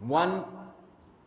1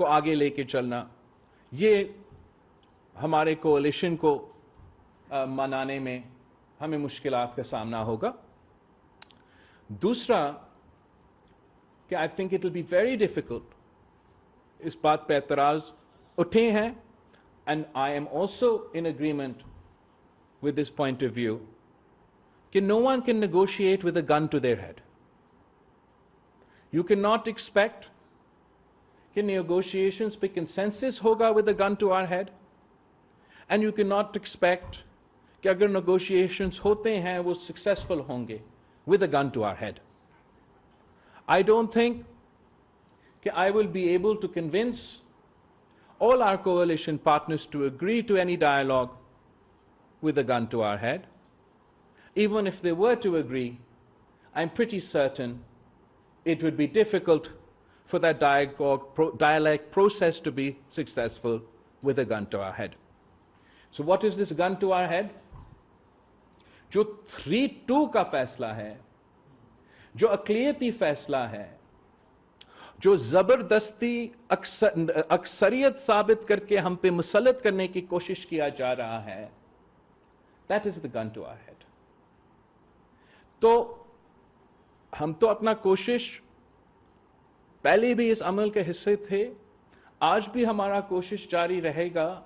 کو آگے لے کے چلنا، یہ ہمارے کولیشن کو منانے میں ہمیں مشکلات کا سامنا ہوگا۔ دوسرا کہ I think it will be very difficult, اس بات پہ اعتراض اٹھے ہیں، and I am also in agreement with this point of view, کہ no one can negotiate with a gun to their head. You cannot expect کہ negotiations پہ consensus ہوگا with a gun to our head, and you cannot expect کہ اگر negotiations ہوتے ہیں وہ successful ہوں گے with a gun to our head. I don't think کہ I will be able to convince all our coalition partners to agree to any dialogue with a gun to our head. Even if they were to agree, I'm pretty certain it would be difficult for that dialogue process to be successful with a gun to our head. So what is this gun to our head? جو 3-2 کا فیصلہ ہے، جو اقلیتی فیصلہ ہے، جو زبردستی اکثریت ثابت کر کے ہم پہ مسلط کرنے کی کوشش کیا جا رہا ہے، that is the gun to our head. تو ہم تو اپنا کوشش پہلے بھی اس عمل کے حصے تھے، آج بھی ہمارا کوشش جاری رہے گا۔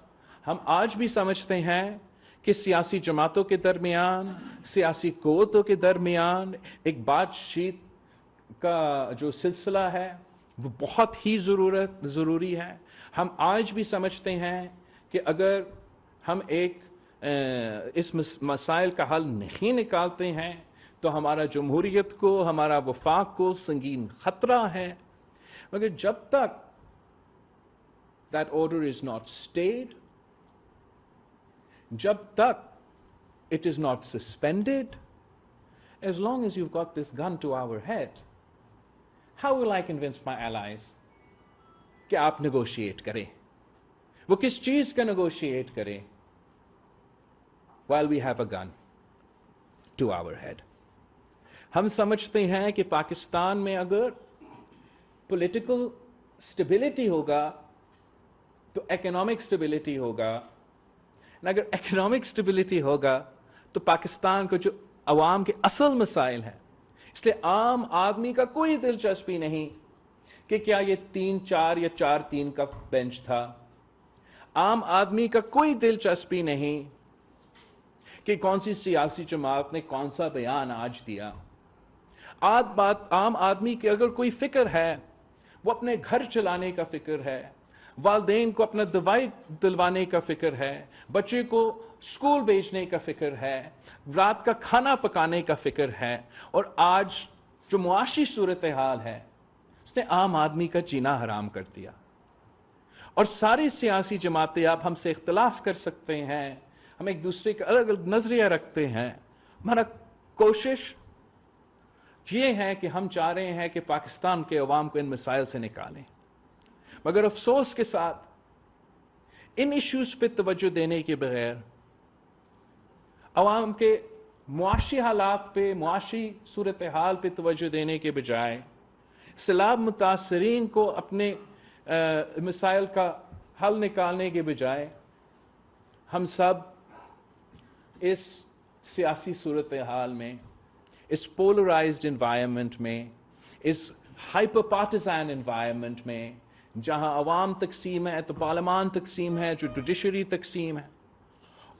ہم آج بھی سمجھتے ہیں کہ سیاسی جماعتوں کے درمیان، سیاسی قوتوں کے درمیان ایک بات چیت کا جو سلسلہ ہے وہ بہت ہی ضروری ہے۔ ہم آج بھی سمجھتے ہیں کہ اگر ہم اس مسائل کا حل نہیں نکالتے ہیں تو ہمارا جمہوریت کو، ہمارا وفاق کو سنگین خطرہ ہے۔ مگر جب تک that order is not stayed, جب تک it is not suspended, as long as you've got this gun to our head, how will I convince my allies کہ آپ نیگوشیٹ کریں؟ وہ کس چیز کا نیگوشیٹ کریں while we have a gun to our head؟ ہم سمجھتے ہیں کہ پاکستان میں اگر پولیٹیکل سٹیبلٹی ہوگا تو اکنامک سٹیبلٹی ہوگا، اگر اکنامک سٹیبلٹی ہوگا تو پاکستان کو جو عوام کے اصل مسائل ہیں، اس لیے عام آدمی کا کوئی دلچسپی نہیں کہ کیا یہ 3-4 یا 4-3 کا بینچ تھا، عام آدمی کا کوئی دلچسپی نہیں کہ کون سی سیاسی جماعت نے کون سا بیان آج دیا۔ عام آدمی کی اگر کوئی فکر ہے، وہ اپنے گھر چلانے کا فکر ہے، والدین کو اپنا دوائی دلوانے کا فکر ہے، بچے کو اسکول بھیجنے کا فکر ہے، رات کا کھانا پکانے کا فکر ہے، اور آج جو معاشی صورتحال ہے اس نے عام آدمی کا جینا حرام کر دیا۔ اور ساری سیاسی جماعتیں آپ ہم سے اختلاف کر سکتے ہیں، ہم ایک دوسرے کا الگ الگ نظریہ رکھتے ہیں، ہمارا کوشش یہ ہے کہ ہم چاہ رہے ہیں کہ پاکستان کے عوام کو ان مسائل سے نکالیں، مگر افسوس کے ساتھ ان ایشوز پہ توجہ دینے کے بغیر، عوام کے معاشی حالات پہ، معاشی صورتحال پہ توجہ دینے کے بجائے، سیلاب متاثرین کو اپنے مسائل کا حل نکالنے کے بجائے، ہم سب اس سیاسی صورتحال میں، اس پولرائزڈ انوائرمنٹ میں، اس ہائپر پارٹیزن انوائرمنٹ میں، جہاں عوام تقسیم ہے تو پارلیمان تقسیم ہے، جو جوڈیشری تقسیم ہے،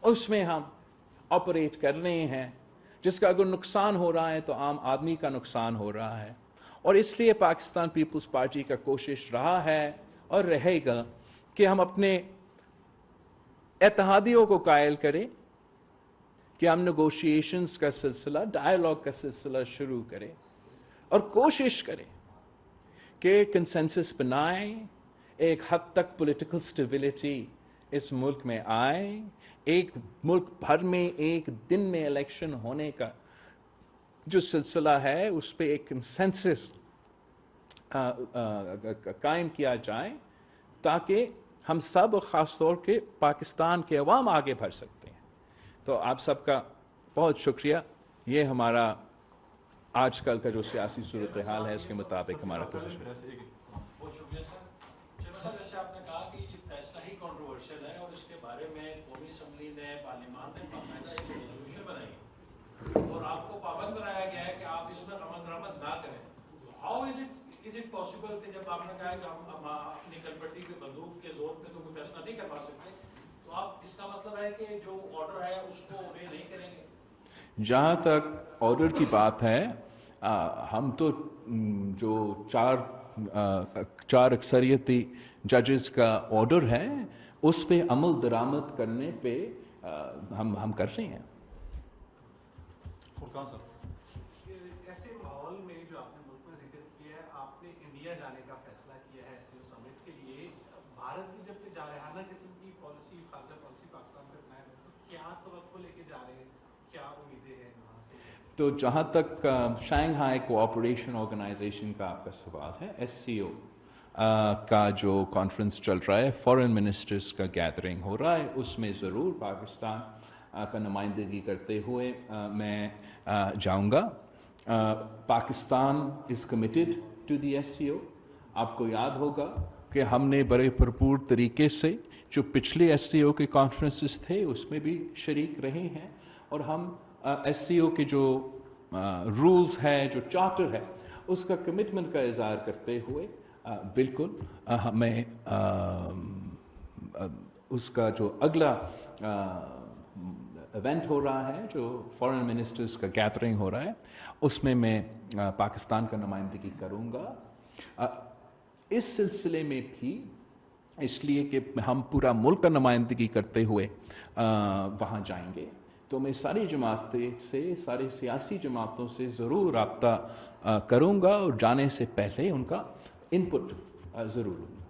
اس میں ہم آپریٹ کر رہے ہیں، جس کا اگر نقصان ہو رہا ہے تو عام آدمی کا نقصان ہو رہا ہے۔ اور اس لیے پاکستان پیپلز پارٹی کا کوشش رہا ہے اور رہے گا کہ ہم اپنے اتحادیوں کو قائل کریں کہ ہم نیگوشیشنز کا سلسلہ، ڈائیلاگ کا سلسلہ شروع کریں اور کوشش کریں کہ کنسنسس بنائیں، ایک حد تک پولیٹیکل سٹیبلٹی اس ملک میں آئے، ایک ملک بھر میں ایک دن میں الیکشن ہونے کا جو سلسلہ ہے اس پہ ایک کنسنسس قائم کیا جائے، تاکہ ہم سب، خاص طور کے پاکستان کے عوام آگے بڑھ سکتے ہیں۔ تو آپ سب کا بہت شکریہ۔ یہ ہمارا آج کل کا جو سیاسی صورتحال ہے اس کے مطابق ہمارا پوزیشن ہے۔ آپ نے کہا کہ یہ فیصلہ ہی کنٹروورشل ہے اور اس کے بارے میں قومی اسمبلی نے پارلیمان نے باقاعدہ ایک ریزولوشن بنائی ہے اور آپ کو پابند بنایا گیا ہے کہ آپ اس میں رمت رمت نہ کریں. ہاؤ از اٹ پاسبل کہ جب آپ نے کہا کہ ہم اپنی کلپٹی کے بندوق کے زور پہ تو کوئی فیصلہ نہیں کر پا سکتے, تو آپ اس کا مطلب ہے کہ جو آرڈر ہے اس کو اوبے نہیں کریں گے؟ جہاں تک آرڈر کی بات ہے, ہم تو جو چار اکثریتی ججز کا آرڈر ہے اس پہ عمل درآمد کرنے پہ ہم کر رہے ہیں. فرقان صاحب, ایسے ماحول میں جو آپ نے ملک میں ذکر کیا ہے, آپ نے انڈیا جانے کا فیصلہ کیا ہے ایس سی او سمٹ کے لیے. بھارت بھی جب کہ جارحانہ قسم کی پالیسی, خارجہ پالیسی پاکستان پہ اپنائے ہیں, تو کیا توقع لے کے جا رہے ہیں, کیا امیدیں ہیں وہاں سے؟ تو جہاں تک شنگھائی کوآپریشن آرگنائزیشن کا آپ کا سوال ہے, ایس سی او کا جو کانفرنس چل رہا ہے, فارن منسٹرز کا گیدرنگ ہو رہا ہے, اس میں ضرور پاکستان کا نمائندگی کرتے ہوئے میں جاؤں گا. Pakistan is committed to the S C O. آپ کو یاد ہوگا کہ ہم نے بڑے بھرپور طریقے سے جو پچھلے ایس سی او کے کانفرنسز تھے اس میں بھی شریک رہے ہیں, اور ہم ایس سی او کے جو رولز ہے, جو چارٹر ہے, اس کا کمٹمنٹ کا اظہار کرتے ہوئے بالکل ہمیں اس کا جو اگلا ایونٹ ہو رہا ہے, جو فارن منسٹرز کا گیدرنگ ہو رہا ہے, اس میں پاکستان کا نمائندگی کروں گا. اس سلسلے میں بھی اس لیے کہ ہم پورا ملک کا نمائندگی کرتے ہوئے وہاں جائیں گے, تو میں ساری جماعتیں سے, ساری سیاسی جماعتوں سے ضرور رابطہ کروں گا, اور جانے سے پہلے ان کا انپٹ ضرور لوں گا.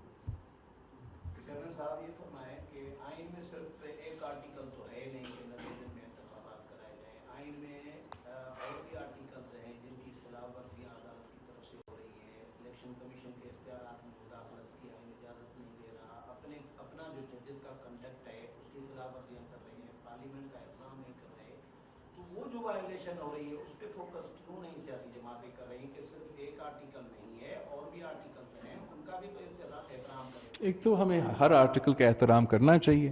جنرل صاحب یہ فرمائیں کہ آئین میں صرف ایک آرٹیکل تو ہے نہیں کہ نوے دن میں انتخابات کرائے جائیں. آئین میں اور بھی آرٹیکلز ہیں جن کی خلاف ورزیاں عدالت کی طرف سے ہو رہی ہیں. الیکشن کمیشن کے اختیارات میں مداخلت کی آئین اجازت نہیں دے رہا, اپنا جو ججز کا کنڈکٹ ہے اس کی خلاف ورزیاں کر رہے ہیں, پارلیمنٹ کا احترام نہیں کر رہے. تو وہ جو وائلیشن ہو رہی ہے اس پہ فوکس کیوں نہیں سیاسی جماعتیں کر رہی کہ صرف ایک آرٹیکل نہیں ہے, اور بھی آرٹیکلز ہیں, ان کا بھی تو احترام کریں. ایک تو ہمیں ہر آرٹیکل کا احترام کرنا چاہیے,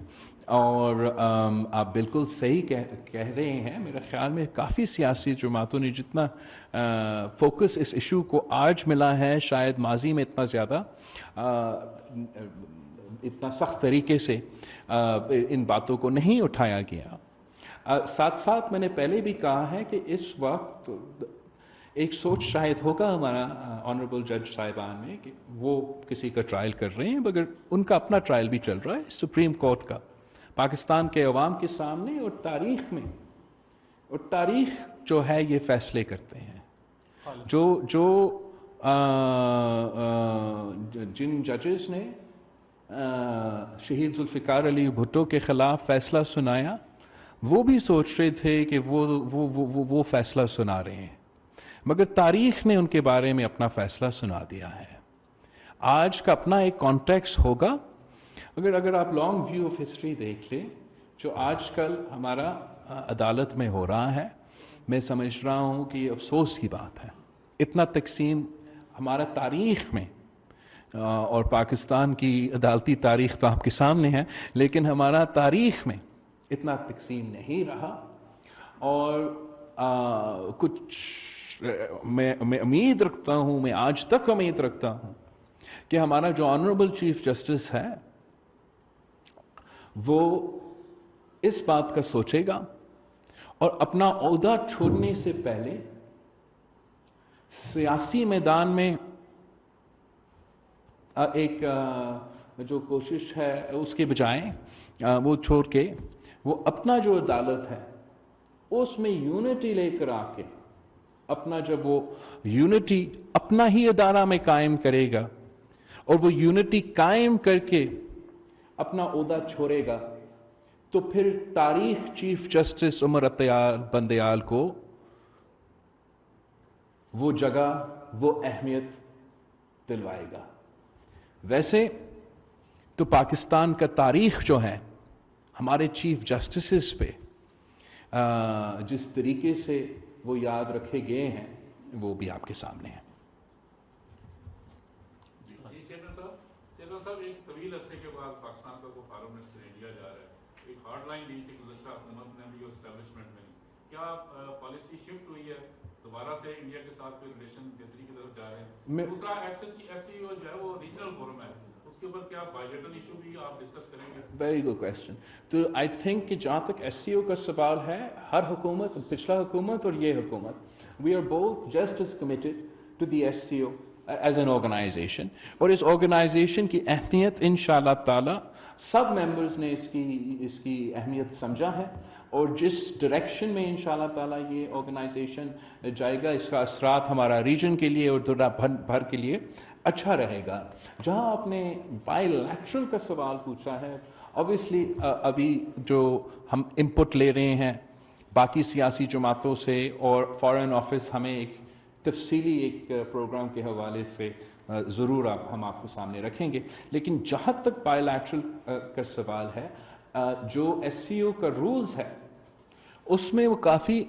اور آپ بالکل صحیح کہہ رہے ہیں. میرا خیال میں کافی سیاسی جماعتوں نے جتنا فوکس اس ایشو کو آج ملا ہے, شاید ماضی میں اتنا زیادہ اتنا سخت طریقے سے ان باتوں کو نہیں اٹھایا گیا. ساتھ ساتھ میں نے پہلے بھی کہا ہے کہ اس وقت ایک سوچ شاید ہوگا ہمارا آنریبل جج صاحبان میں کہ وہ کسی کا ٹرائل کر رہے ہیں, مگر ان کا اپنا ٹرائل بھی چل رہا ہے سپریم کورٹ کا, پاکستان کے عوام کے سامنے, اور تاریخ میں, اور تاریخ جو ہے یہ فیصلے کرتے ہیں. جن ججز نے شہید ذوالفقار علی بھٹو کے خلاف فیصلہ سنایا, وہ بھی سوچ رہے تھے کہ وہ فیصلہ سنا رہے ہیں, مگر تاریخ نے ان کے بارے میں اپنا فیصلہ سنا دیا ہے. آج کا اپنا ایک کانٹیکس ہوگا. اگر آپ لانگ ویو آف ہسٹری دیکھ لیں, جو آج کل ہمارا عدالت میں ہو رہا ہے, میں سمجھ رہا ہوں کہ یہ افسوس کی بات ہے. اتنا تقسیم ہمارا تاریخ میں, اور پاکستان کی عدالتی تاریخ تو آپ کے سامنے ہے, لیکن ہمارا تاریخ میں اتنا تقسیم نہیں رہا. اور کچھ میں امید رکھتا ہوں, میں آج تک امید رکھتا ہوں کہ ہمارا جو آنریبل چیف جسٹس ہے وہ اس بات کا سوچے گا, اور اپنا عہدہ چھوڑنے سے پہلے سیاسی میدان میں ایک جو کوشش ہے اس کے بجائے وہ چھوڑ کے وہ اپنا جو عدالت ہے اس میں یونٹی لے کر آ کے, اپنا جب وہ یونٹی اپنا ہی ادارہ میں قائم کرے گا, اور وہ یونٹی قائم کر کے اپنا عہدہ چھوڑے گا, تو پھر تاریخ چیف جسٹس عمر بندیال کو وہ جگہ, وہ اہمیت دلوائے گا. ویسے تو پاکستان کا تاریخ جو ہے ہمارے چیف جسٹسز پہ جس طریقے سے وہ یاد رکھے گئے ہیں وہ بھی آپ کے سامنے ہے. جنرل صاحب ایک طویل طویل عرصے کے بعد پاکستان کا کوئی فارم منسٹر انڈیا جا رہا ہے, ایک ہارڈ لائن دی تھی گزشتہ حکومت نے بھی اور اسٹیبلشمنٹ میں نہیں, کیا پالیسی شفٹ ہوئی ہے دوبارہ سے انڈیا کے ساتھ کوئی ریلیشن بہتری کی طرف جا رہے ہیں؟ دوسرا ایس سی او جو ہے وہ ریجنل فورم ہے, اس کے اوپر کیا بائیلیٹرل ایشو بھی آپ ڈسکس کریں گے؟ Very good question. تو آئی تھنک کہ جہاں تک ایس سی او کا سوال ہے, ہر حکومت, پچھلا حکومت اور یہ حکومت, we are both just as committed to the S C O as an organization, اور اس آرگنائزیشن کی اہمیت ان شاء اللہ تعالیٰ سب ممبرز نے اس کی اہمیت سمجھا ہے, اور جس ڈائریکشن میں ان شاء اللہ تعالیٰ یہ آرگنائزیشن جائے گا, اس کا اثرات ہمارا ریجن کے لیے اور دنیا بھر کے لیے اچھا رہے گا. جہاں آپ نے بائی لیٹرل کا سوال پوچھا ہے, obviously ابھی جو ہم انپٹ لے رہے ہیں باقی سیاسی جماعتوں سے, اور فارن آفس ہمیں ایک تفصیلی ایک پروگرام کے حوالے سے ضرور ہم آپ کو سامنے رکھیں گے, لیکن جہاں تک بائی لیٹرل کا سوال ہے, جو ایس سی او کا رولز ہے اس میں وہ کافی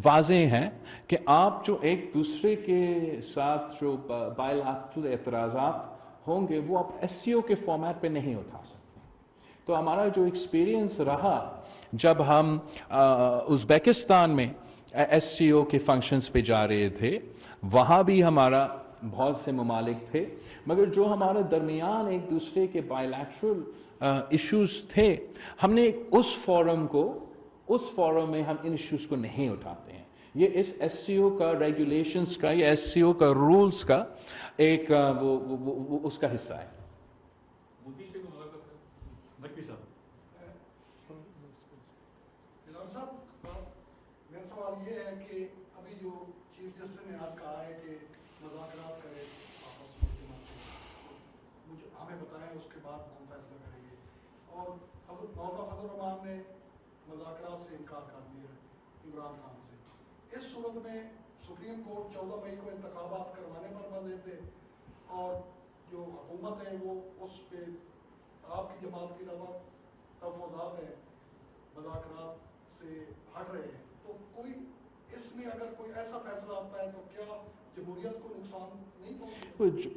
واضح ہیں کہ آپ جو ایک دوسرے کے ساتھ جو بائی لیٹرل اعتراضات ہوں گے وہ آپ ایس سی او کے فارمیٹ پہ نہیں اٹھا سکتے. تو ہمارا جو ایکسپیرینس رہا جب ہم ازبیکستان میں ایس سی او کے فنکشنز پہ جا رہے تھے, وہاں بھی ہمارا بہت سے ممالک تھے, مگر جو ہمارے درمیان ایک دوسرے کے بائی لیٹرل ایشوز تھے, ہم نے اس فورم میں ہم ان ایشوز کو نہیں اٹھاتے ہیں. یہ اس ایس سی او کا ریگولیشنز کا یا ایس سی او کا رولز کا ایک وہ اس کا حصہ ہے. مودی سے ملاقات ہے نقوی صاحب. غلام صاحب, میرا سوال یہ ہے کہ ابھی جو چیف جسٹس نے آج کہا ہے کہ مذاکرات کریں آپس میں, مجھے ہمیں بتائیں, اس کے بعد ہم فیصلہ کریں گے, اور مولانا فضل الرحمان نے مذاکرات سے انکار کر دیا عمران خان سے. اس صورت میں سپریم کورٹ 14 مئی کو انتخابات کروانے پر مزید دے, اور جو حکومت ہے وہ اس پہ آپ کی جماعت کے علاوہ تفوضات ہیں, مذاکرات سے ہٹ رہے ہیں, تو کوئی اس میں اگر کوئی ایسا فیصلہ آتا ہے تو کیا جمہوریت کو نقصان نہیں پہنچے؟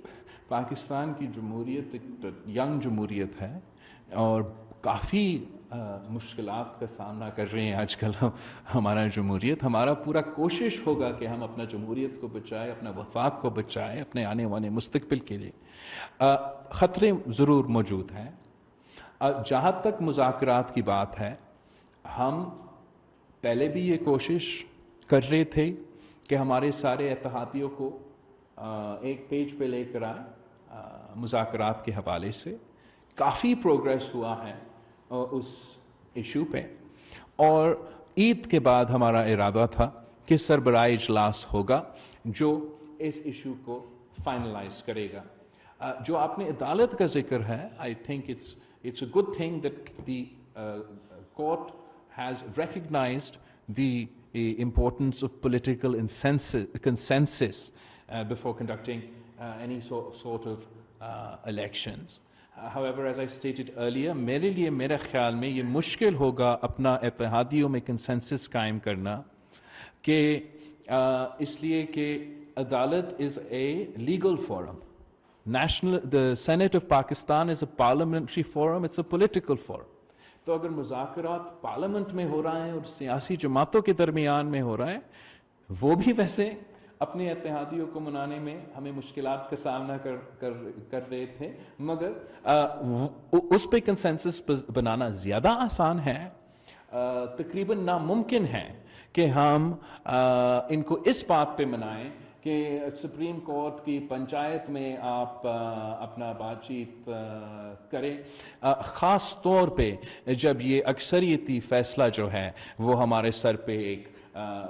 پاکستان کی جمہوریت ایک ینگ جمہوریت ہے, اور کافی مشکلات کا سامنا کر رہے ہیں آج کل ہمارا جمہوریت. ہمارا پورا کوشش ہوگا کہ ہم اپنا جمہوریت کو بچائیں, اپنا وفاق کو بچائیں, اپنے آنے والے مستقبل کے لیے. خطرے ضرور موجود ہیں. جہاں تک مذاکرات کی بات ہے, ہم پہلے بھی یہ کوشش کر رہے تھے کہ ہمارے سارے اتحادیوں کو ایک پیج پہ لے کر آئیں مذاکرات کے حوالے سے. کافی پروگریس ہوا ہے اس ایشو پہ, اور عید کے بعد ہمارا ارادہ تھا کہ سربراہ اجلاس ہوگا جو اس ایشو کو فائنلائز کرے گا. جو آپ نے عدالت کا ذکر ہے, I think it's a good thing that the court has recognized the importance of political consensus before conducting any sort of elections. However, as I stated earlier, میرے لیے میرے خیال میں یہ مشکل ہوگا اپنا اتحادیوں میں کنسنسس قائم کرنا, کہ اس لیے کہ عدالت is a legal forum. The Senate of Pakistan is a parliamentary forum, it's a political forum. تو اگر مذاکرات پارلیمنٹ میں ہو رہا ہے اور سیاسی جماعتوں کے درمیان میں ہو رہا ہے, وہ بھی ویسے اپنے اتحادیوں کو منانے میں ہمیں مشکلات کا سامنا کر رہے تھے, مگر اس پہ کنسنسس بنانا زیادہ آسان ہے, تقریباً ناممکن ہے کہ ہم ان کو اس بات پہ منائیں کہ سپریم کورٹ کی پنچایت میں آپ اپنا بات چیت کریں, خاص طور پہ جب یہ اکثریتی فیصلہ جو ہے وہ ہمارے سر پہ ایک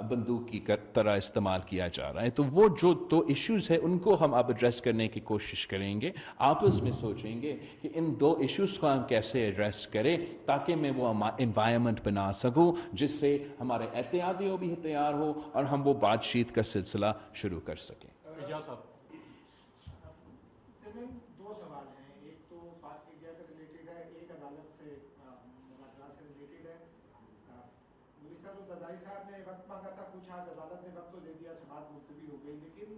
بندوق کی طرح استعمال کیا جا رہا ہے. تو وہ جو دو ایشوز ہیں ان کو ہم اب ایڈریس کرنے کی کوشش کریں گے, آپس میں سوچیں گے کہ ان دو ایشوز کو ہم کیسے ایڈریس کریں تاکہ میں وہ انوائرمنٹ بنا سکوں جس سے ہمارے اتحادیوں بھی تیار ہو اور ہم وہ بات چیت کا سلسلہ شروع کر سکیں. اعجاز صاحب. دو سوال ہیں, ایک تو پاک انڈیا کا ریلیٹڈ ہے, ایک عدالت سے مذاکرات سے ریلیٹڈ ہے. مجھے صاحب صاحب نے وقت مانگا تھا, پوچھا, عدالت نے وقت تو دے دیا, سے بات ملتوی ہو گئی, لیکن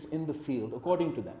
is in the field according to them,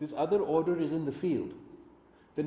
this other order is in the field, then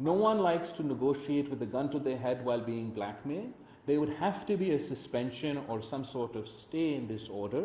No one likes to negotiate with a gun to their head while being blackmailed. There would have to be a suspension or some sort of stay in this order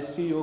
SCO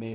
May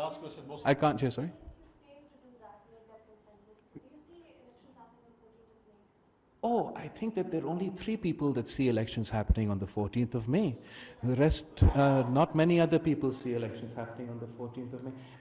Last question. I can't hear, sorry. Oh, I think that there are only 3 people that see elections happening on the 14th of May. The rest, not many other people see elections happening on the 14th of May.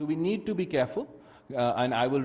So we need to be careful and I will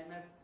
IMF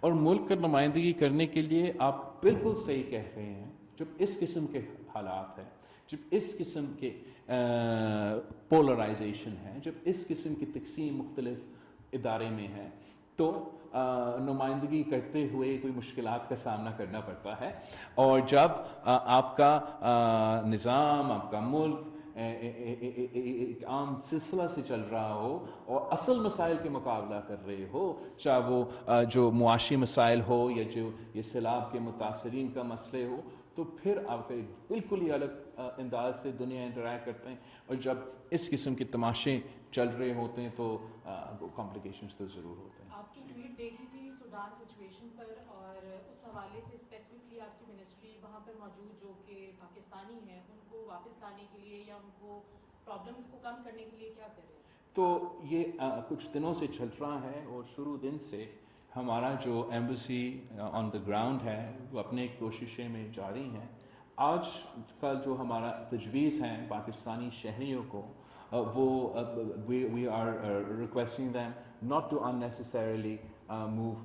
اور ملک کا نمائندگی کرنے کے لیے آپ بالکل صحیح کہہ رہے ہیں، جب اس قسم کے حالات ہیں، جب اس قسم کے پولرائزیشن ہے، جب اس قسم کی تقسیم مختلف ادارے میں ہے، تو نمائندگی کرتے ہوئے کوئی مشکلات کا سامنا کرنا پڑتا ہے. اور جب آپ کا نظام، آپ کا ملک ایک عام سلسلہ سے چل رہا ہو اور اصل مسائل کے مقابلہ کر رہے ہو، چاہے وہ جو معاشی مسائل ہو یا جو یہ سیلاب کے متاثرین کا مسئلے ہو، تو پھر آپ کا ایک بالکل ہی الگ انداز سے دنیا انٹریکٹ کرتے ہیں. اور جب اس قسم کے تماشے چل رہے ہوتے ہیں تو کمپلیکیشنز تو ضرور ہوتے ہیں. آپ کی ٹویٹ دیکھی تھی سوڈان سچویشن پر، اور اس حوالے سے اسپیسیفکلی آپ کی منسٹری وہاں پر موجود جو کہ پاکستانی ہیں ان کو واپس لانے کے لیے یا ان کو پرابلمس کو کم کرنے کے لیے کیا کر رہے ہیں؟ تو یہ کچھ دنوں سے چل رہا ہے، اور شروع دن سے ہمارا جو ایمبیسی آن دا گراؤنڈ ہے وہ اپنے کوششیں میں جاری ہیں. آج کا جو ہمارا تجویز ہے پاکستانی شہریوں کو، وہ we are requesting them not to unnecessarily move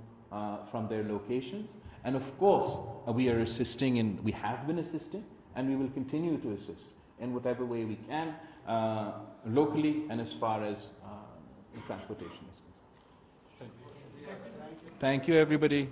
from their locations, and of course we are assisting we have been assisting and we will continue to assist in whatever way we can locally and as far as transportation is concerned. Thank you everybody.